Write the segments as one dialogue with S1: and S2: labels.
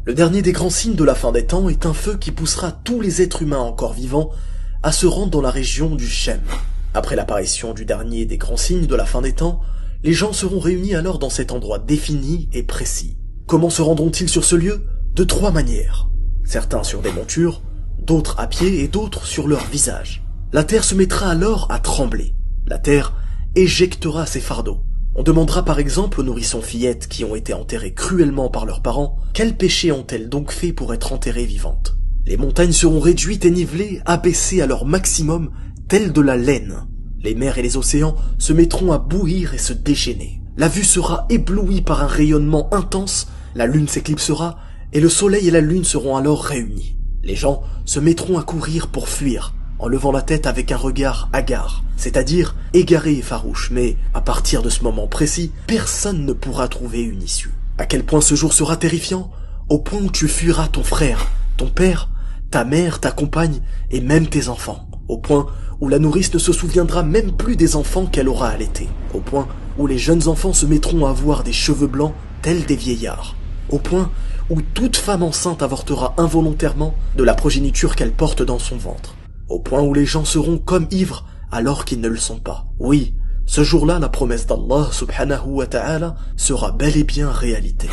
S1: Le dernier des grands signes de la fin des temps est un feu qui poussera tous les êtres humains encore vivants à se rendre dans la région du Shem. Après l'apparition du dernier des grands signes de la fin des temps, les gens seront réunis alors dans cet endroit défini et précis. Comment se rendront-ils sur ce lieu? De 3 manières. Certains sur des montures, d'autres à pied et d'autres sur leur visage. La terre se mettra alors à trembler. La terre éjectera ses fardeaux. On demandera par exemple aux nourrissons fillettes qui ont été enterrées cruellement par leurs parents, quel péché ont-elles donc fait pour être enterrées vivantes? Les montagnes seront réduites et nivelées, abaissées à leur maximum, telles de la laine. Les mers et les océans se mettront à bouillir et se déchaîner. La vue sera éblouie par un rayonnement intense, la lune s'éclipsera, et le soleil et la lune seront alors réunis. Les gens se mettront à courir pour fuir, en levant la tête avec un regard hagard, c'est-à-dire égaré et farouche, mais à partir de ce moment précis, personne ne pourra trouver une issue. À quel point ce jour sera terrifiant? Au point où tu fuiras ton frère, ton père, ta mère, ta compagne et même tes enfants. Au point où la nourrice ne se souviendra même plus des enfants qu'elle aura allaités. Au point où les jeunes enfants se mettront à avoir des cheveux blancs tels des vieillards. Au point où toute femme enceinte avortera involontairement de la progéniture qu'elle porte dans son ventre. Au point où les gens seront comme ivres alors qu'ils ne le sont pas. Oui, ce jour-là, la promesse d'Allah subhanahu wa ta'ala sera bel et bien réalité.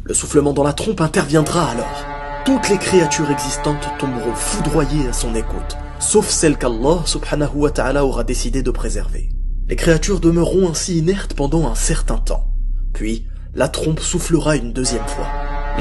S1: Le soufflement dans la trompe interviendra alors. Toutes les créatures existantes tomberont foudroyées à son écoute, sauf celles qu'Allah subhanahu wa ta'ala aura décidé de préserver. Les créatures demeureront ainsi inertes pendant un certain temps. Puis, la trompe soufflera une deuxième fois.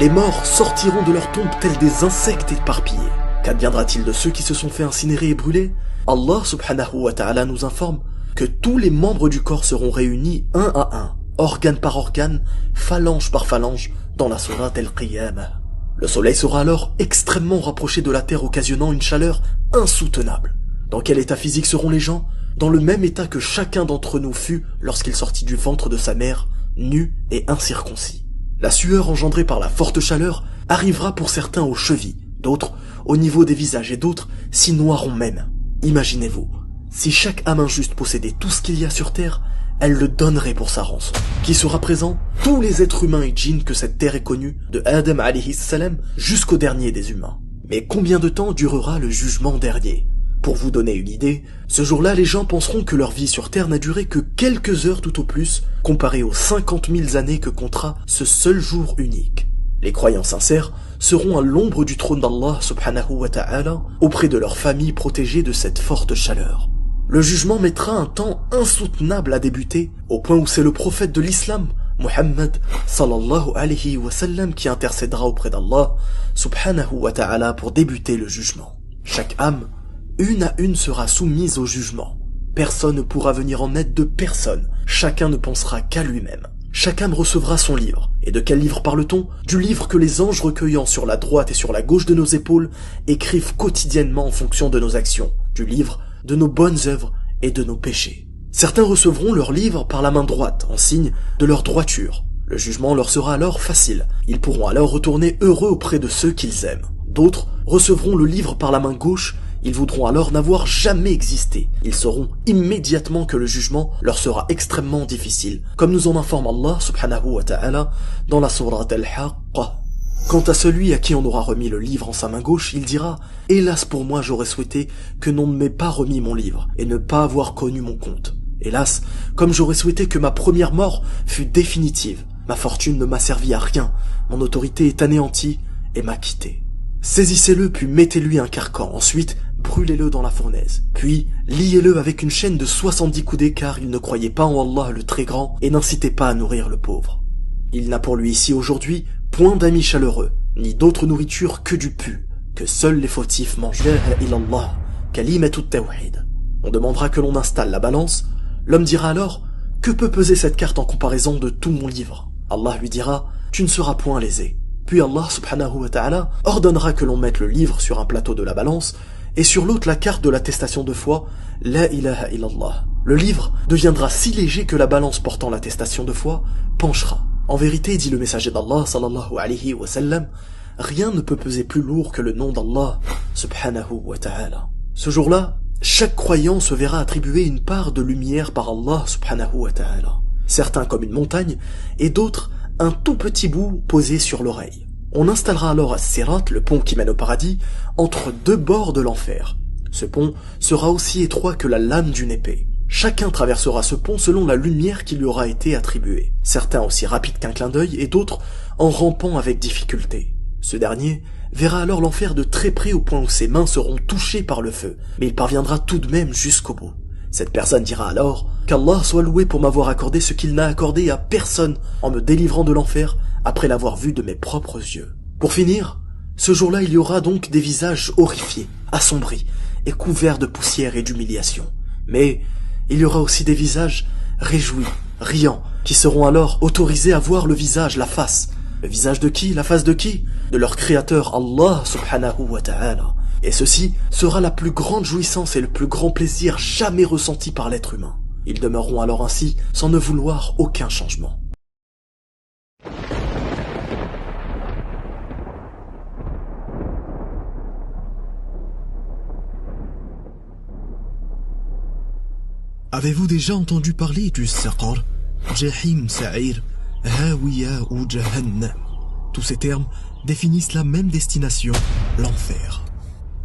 S1: Les morts sortiront de leur tombe tels des insectes éparpillés. Qu'adviendra-t-il de ceux qui se sont fait incinérer et brûler? Allah subhanahu wa ta'ala nous informe que tous les membres du corps seront réunis un à un, organe par organe, phalange par phalange, dans la sourate Al-Qiyamah. Le soleil sera alors extrêmement rapproché de la terre, occasionnant une chaleur insoutenable. Dans quel état physique seront les gens? Dans le même état que chacun d'entre nous fut lorsqu'il sortit du ventre de sa mère, nu et incirconcis. La sueur engendrée par la forte chaleur arrivera pour certains aux chevilles, d'autres au niveau des visages et d'autres s'y noieront même. Imaginez-vous, si chaque âme injuste possédait tout ce qu'il y a sur terre, elle le donnerait pour sa rançon. Qui sera présent? Tous les êtres humains et djinns que cette terre ait connus, de Adam alayhi salam jusqu'au dernier des humains. Mais combien de temps durera le jugement dernier? Pour vous donner une idée, ce jour-là, les gens penseront que leur vie sur terre n'a duré que quelques heures tout au plus, comparé aux 50 000 années que comptera ce seul jour unique. Les croyants sincères seront à l'ombre du trône d'Allah subhanahu wa ta'ala, auprès de leurs familles protégées de cette forte chaleur. Le jugement mettra un temps insoutenable à débuter, au point où c'est le prophète de l'islam, Muhammad sallallahu alayhi wa sallam, qui intercédera auprès d'Allah subhanahu wa ta'ala pour débuter le jugement. Chaque âme, une à une, sera soumise au jugement. Personne ne pourra venir en aide de personne, chacun ne pensera qu'à lui-même. Chaque âme recevra son livre. Et de quel livre parle-t-on? Du livre que les anges recueillant sur la droite et sur la gauche de nos épaules écrivent quotidiennement en fonction de nos actions. Du livre de nos bonnes œuvres et de nos péchés. Certains recevront leur livre par la main droite, en signe de leur droiture. Le jugement leur sera alors facile. Ils pourront alors retourner heureux auprès de ceux qu'ils aiment. D'autres recevront le livre par la main gauche. Ils voudront alors n'avoir jamais existé. Ils sauront immédiatement que le jugement leur sera extrêmement difficile, comme nous en informe Allah subhanahu wa ta'ala dans la sourate Al-Haqqa. Quant à celui à qui on aura remis le livre en sa main gauche, il dira « Hélas pour moi, j'aurais souhaité que l'on ne m'ait pas remis mon livre et ne pas avoir connu mon compte. Hélas, comme j'aurais souhaité que ma première mort fût définitive. Ma fortune ne m'a servi à rien, mon autorité est anéantie et m'a quitté. Saisissez-le puis mettez-lui un carcan, ensuite brûlez-le dans la fournaise. Puis liez-le avec une chaîne de 70 coudées car il ne croyait pas en Allah le très grand et n'incitait pas à nourrir le pauvre. Il n'a pour lui ici aujourd'hui point d'amis chaleureux, ni d'autre nourriture que du pu, que seuls les fautifs mangent. La illallah, kalimatut tawhid. On demandera que l'on installe la balance. L'homme dira alors, que peut peser cette carte en comparaison de tout mon livre? Allah lui dira, tu ne seras point lésé. Puis Allah subhanahu wa ta'ala ordonnera que l'on mette le livre sur un plateau de la balance et sur l'autre la carte de l'attestation de foi, la ilaha illallah. Le livre deviendra si léger que la balance portant l'attestation de foi penchera. En vérité, dit le messager d'Allah sallallahu alayhi wa sallam, rien ne peut peser plus lourd que le nom d'Allah subhanahu wa ta'ala. Ce jour-là, chaque croyant se verra attribuer une part de lumière par Allah subhanahu wa ta'ala. Certains comme une montagne et d'autres un tout petit bout posé sur l'oreille. On installera alors As-Sirat, le pont qui mène au paradis, entre deux bords de l'enfer. Ce pont sera aussi étroit que la lame d'une épée. Chacun traversera ce pont selon la lumière qui lui aura été attribuée. Certains aussi rapides qu'un clin d'œil et d'autres en rampant avec difficulté. Ce dernier verra alors l'enfer de très près au point où ses mains seront touchées par le feu, mais il parviendra tout de même jusqu'au bout. Cette personne dira alors qu'Allah soit loué pour m'avoir accordé ce qu'il n'a accordé à personne en me délivrant de l'enfer après l'avoir vu de mes propres yeux. Pour finir, ce jour-là il y aura donc des visages horrifiés, assombris et couverts de poussière et d'humiliation. Mais il y aura aussi des visages réjouis, riants, qui seront alors autorisés à voir le visage, la face. Le visage de qui? La face de qui? De leur créateur Allah subhanahu wa ta'ala. Et ceci sera la plus grande jouissance et le plus grand plaisir jamais ressenti par l'être humain. Ils demeureront alors ainsi sans ne vouloir aucun changement.
S2: Avez-vous déjà entendu parler du Saqar, Jahim, Sa'ir, Hawiya ou Jahannam? Tous ces termes définissent la même destination, l'enfer.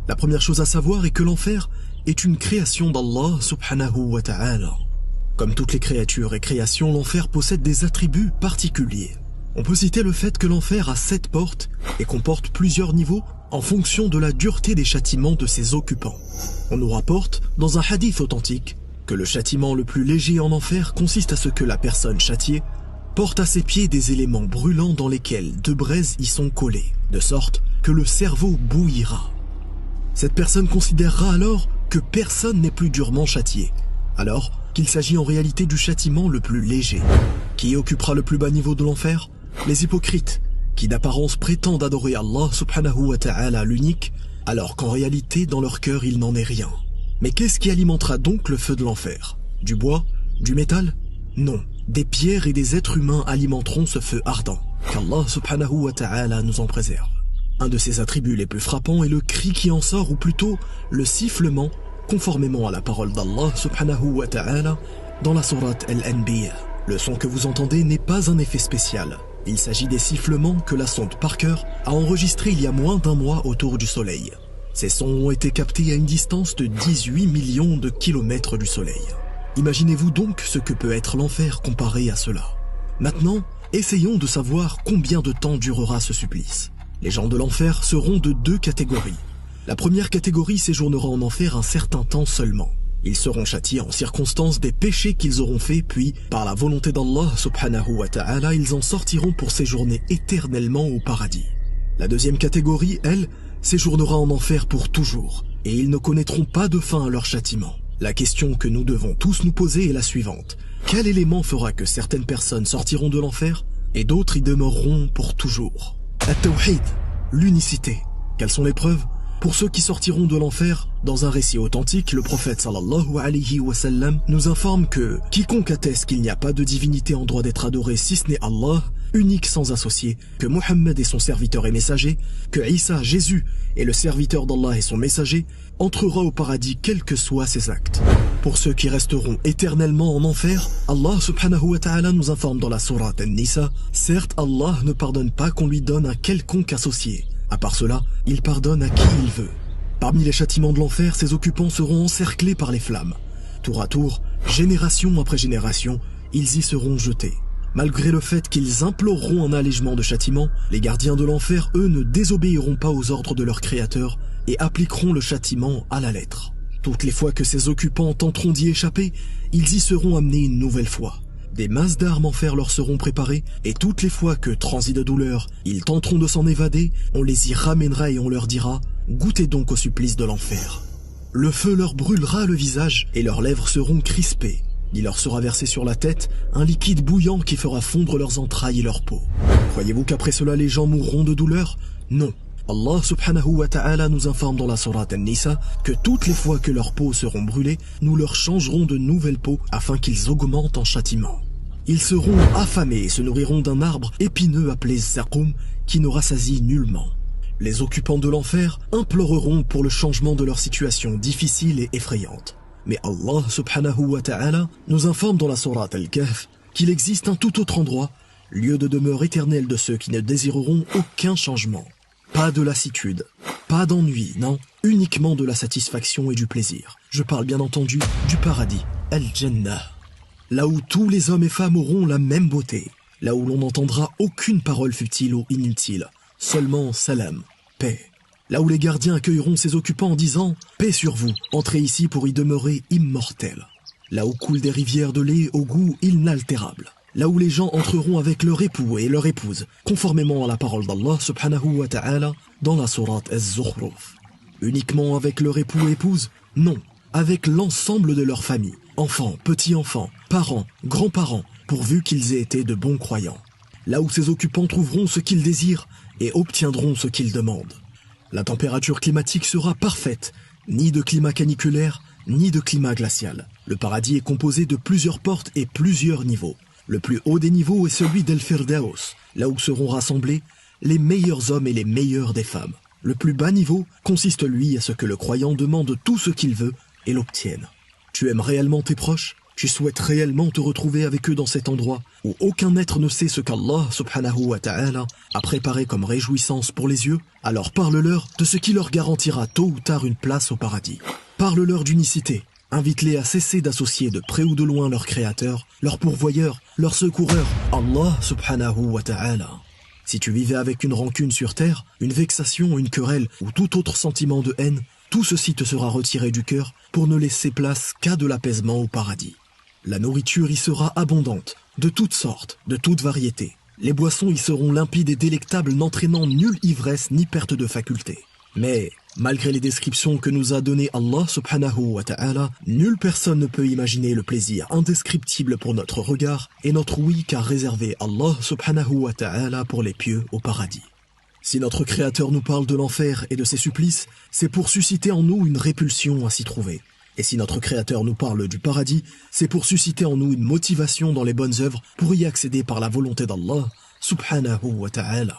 S2: La première chose à savoir est que l'enfer est une création d'Allah subhanahu wa ta'ala. Comme toutes les créatures et créations, l'enfer possède des attributs particuliers. On peut citer le fait que l'enfer a 7 portes et comporte plusieurs niveaux en fonction de la dureté des châtiments de ses occupants. On nous rapporte, dans un hadith authentique, que le châtiment le plus léger en enfer consiste à ce que la personne châtiée porte à ses pieds des éléments brûlants dans lesquels 2 braises y sont collées, de sorte que le cerveau bouillira. Cette personne considérera alors que personne n'est plus durement châtié, alors qu'il s'agit en réalité du châtiment le plus léger. Qui occupera le plus bas niveau de l'enfer? Les hypocrites, qui d'apparence prétendent adorer Allah subhanahu wa ta'ala l'unique, alors qu'en réalité dans leur cœur il n'en est rien. Mais qu'est-ce qui alimentera donc le feu de l'enfer? Du bois? Du métal? Non, des pierres et des êtres humains alimenteront ce feu ardent. Qu'Allah subhanahu wa ta'ala nous en préserve. Un de ses attributs les plus frappants est le cri qui en sort, ou plutôt le sifflement, conformément à la parole d'Allah subhanahu wa ta'ala dans la sourate Al-Anbiya. Le son que vous entendez n'est pas un effet spécial. Il s'agit des sifflements que la sonde Parker a enregistrés il y a moins d'1 mois autour du Soleil. Ces sons ont été captés à une distance de 18 millions de kilomètres du Soleil. Imaginez-vous donc ce que peut être l'enfer comparé à cela. Maintenant, essayons de savoir combien de temps durera ce supplice. Les gens de l'enfer seront de 2 catégories. La première catégorie séjournera en enfer un certain temps seulement. Ils seront châtiés en circonstance des péchés qu'ils auront faits, puis, par la volonté d'Allah subhanahu wa ta'ala, ils en sortiront pour séjourner éternellement au paradis. La deuxième catégorie, elle, séjournera en enfer pour toujours, et ils ne connaîtront pas de fin à leur châtiment. La question que nous devons tous nous poser est la suivante. Quel élément fera que certaines personnes sortiront de l'enfer et d'autres y demeureront pour toujours? At-Tawhid, l'unicité. Quelles sont les preuves? Pour ceux qui sortiront de l'enfer, dans un récit authentique, le prophète sallallahu alayhi wa sallam nous informe que quiconque atteste qu'il n'y a pas de divinité en droit d'être adoré si ce n'est Allah, unique sans associé, que Mohammed est son serviteur et messager, que Isa, Jésus, est le serviteur d'Allah et son messager, entrera au paradis quels que soient ses actes. Pour ceux qui resteront éternellement en enfer, Allah subhanahu wa ta'ala nous informe dans la sourate An-Nisa, certes Allah ne pardonne pas qu'on lui donne un quelconque associé. À part cela, il pardonne à qui il veut. Parmi les châtiments de l'enfer, ses occupants seront encerclés par les flammes. Tour à tour, génération après génération, ils y seront jetés. Malgré le fait qu'ils imploreront un allègement de châtiment, les gardiens de l'enfer, eux, ne désobéiront pas aux ordres de leur créateur et appliqueront le châtiment à la lettre. Toutes les fois que ces occupants tenteront d'y échapper, ils y seront amenés une nouvelle fois. Des masses d'armes en fer leur seront préparées, et toutes les fois que, transis de douleur, ils tenteront de s'en évader, on les y ramènera et on leur dira « Goûtez donc au supplice de l'enfer ». Le feu leur brûlera le visage, et leurs lèvres seront crispées. Il leur sera versé sur la tête un liquide bouillant qui fera fondre leurs entrailles et leur peau. Croyez-vous qu'après cela les gens mourront de douleur? Non. Allah subhanahu wa ta'ala nous informe dans la sourate An-Nisa que toutes les fois que leurs peaux seront brûlées, nous leur changerons de nouvelles peaux afin qu'ils augmentent en châtiment. Ils seront affamés et se nourriront d'un arbre épineux appelé Zaqum qui ne rassasie nullement. Les occupants de l'enfer imploreront pour le changement de leur situation difficile et effrayante. Mais Allah subhanahu wa ta'ala nous informe dans la sourate Al-Kahf qu'il existe un tout autre endroit lieu de demeure éternel de ceux qui ne désireront aucun changement. Pas de lassitude, pas d'ennui, non, uniquement de la satisfaction et du plaisir. Je parle bien entendu du paradis, Al-Jannah. Là où tous les hommes et femmes auront la même beauté, là où l'on n'entendra aucune parole futile ou inutile, seulement salam, paix. Là où les gardiens accueilleront ses occupants en disant « Paix sur vous, entrez ici pour y demeurer immortel ». Là où coulent des rivières de lait au goût inaltérable. Là où les gens entreront avec leur époux et leur épouse, conformément à la parole d'Allah subhanahu wa ta'ala dans la sourate Az-Zukhruf. Uniquement avec leur époux et épouse? Non, avec l'ensemble de leur famille, enfants, petits-enfants, parents, grands-parents, pourvu qu'ils aient été de bons croyants. Là où ces occupants trouveront ce qu'ils désirent et obtiendront ce qu'ils demandent. La température climatique sera parfaite, ni de climat caniculaire, ni de climat glacial. Le paradis est composé de plusieurs portes et plusieurs niveaux. Le plus haut des niveaux est celui d'El-Firdaus, là où seront rassemblés les meilleurs hommes et les meilleures des femmes. Le plus bas niveau consiste lui à ce que le croyant demande tout ce qu'il veut et l'obtienne. Tu aimes réellement tes proches? Tu souhaites réellement te retrouver avec eux dans cet endroit où aucun être ne sait ce qu'Allah subhanahu wa ta'ala a préparé comme réjouissance pour les yeux? Alors parle-leur de ce qui leur garantira tôt ou tard une place au paradis. Parle-leur d'unicité. Invite-les à cesser d'associer de près ou de loin leur créateur, leur pourvoyeur, leur secoureur, Allah subhanahu wa ta'ala. Si tu vivais avec une rancune sur terre, une vexation, une querelle ou tout autre sentiment de haine, tout ceci te sera retiré du cœur pour ne laisser place qu'à de l'apaisement au paradis. La nourriture y sera abondante, de toutes sortes, de toutes variétés. Les boissons y seront limpides et délectables, n'entraînant nulle ivresse ni perte de faculté. Mais, malgré les descriptions que nous a données Allah subhanahu wa ta'ala, nulle personne ne peut imaginer le plaisir indescriptible pour notre regard et notre oui qu'a réservé Allah subhanahu wa ta'ala pour les pieux au paradis. Si notre Créateur nous parle de l'enfer et de ses supplices, c'est pour susciter en nous une répulsion à s'y trouver. Et si notre Créateur nous parle du paradis, c'est pour susciter en nous une motivation dans les bonnes œuvres pour y accéder par la volonté d'Allah subhanahu wa ta'ala.